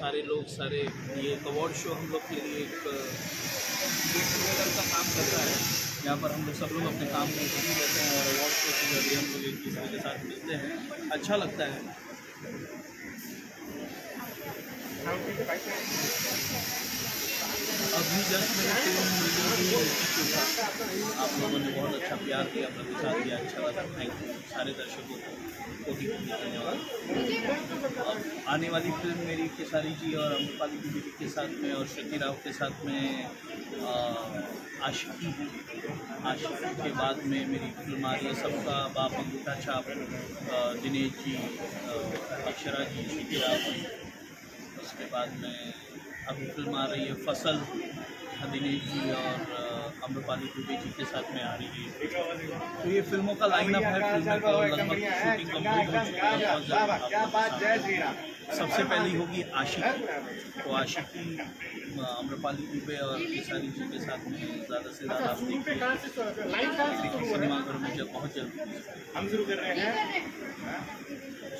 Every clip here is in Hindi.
सारे लोग सारे ये एक अवार्ड शो हम लोग के लिए एक गेट टुगेदर का काम करता है, यहाँ पर हम लोग सब लोग अपने काम में बिजी रहते हैं और अवार्ड शो के जरिए हम लोग एक दूसरे के साथ मिलते हैं, अच्छा लगता है। अभी जस्ट मेरी फिल्म रिलीज हुई, आप लोगों ने बहुत अच्छा प्यार दिया, प्रतिसाद दिया, अच्छा लगा, थैंक यू सारे दर्शकों को, कोटि कोटि धन्यवाद। अब आने वाली फिल्म मेरी खेसारी जी और अम्रपाली दीदी के साथ में और श्रुति राव के साथ में आशिकी है। आशिकी के बाद में मेरी फिल्म आ रही है सबका बाप अंगूठा छाप, दिनेश जी, अक्षरा जी, श्रुति राव जी। उसके बाद में अभी फिल्म आ रही है फसल, दिनेश जी और अम्रपाली दुबे जी के साथ में आ रही है। तो ये फिल्मों का लाइनअप है, फिल्में तो लगभग शूटिंग कंप्लीट हो चुकी है। सबसे पहली होगी आशिकी, तो आशिकी अम्रपाली दुबे और खेसारी जी के साथ में ज़्यादा से ज़्यादा आप देखिए सिनेमाघर में जब पहुँच जल्दी। हम शुरू कर रहे हैं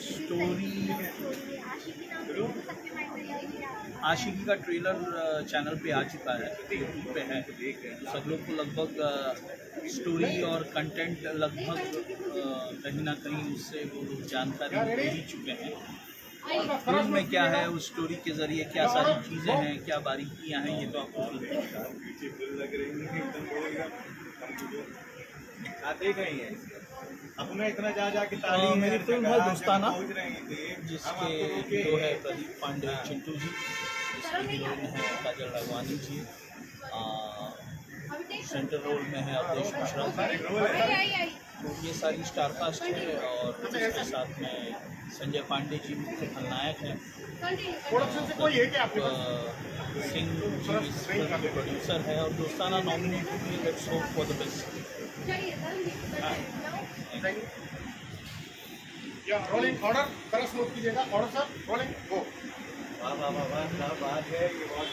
स्टोरी आशिकी का ट्रेलर चैनल पे आ चुका है, यूट्यूब पे है, सब लोग को लगभग स्टोरी और कंटेंट लगभग कहीं ना कहीं उससे वो लोग जानकारी ले ही चुके हैं। और फिल्म में क्या है, उस स्टोरी के ज़रिए क्या सारी चीज़ें हैं, क्या बारीकियाँ हैं, ये तो आपको देख रही है। अब मैं इतना जा के मेरी फिल्म है दोस्ताना, जिसके जो है प्रदीप पांडे चिंटू जी, जिसकी हीरोइन है काजल राघवानी जी, सेंटर रोल में है अवधेश मिश्रा जी। ये सारी स्टार कास्ट है और इसके साथ में संजय पांडे जी मुख्य खलनायक हैं, सिंह जी इस फिल्म के प्रोड्यूसर है और दोस्ताना नॉमिनेट हुई है। Let's hope for the best. Rolling order तरह नोट कीजिएगा। ऑर्डर सर, रोलिंग गो। वाह वाह वाह, क्या बात है, ये बहुत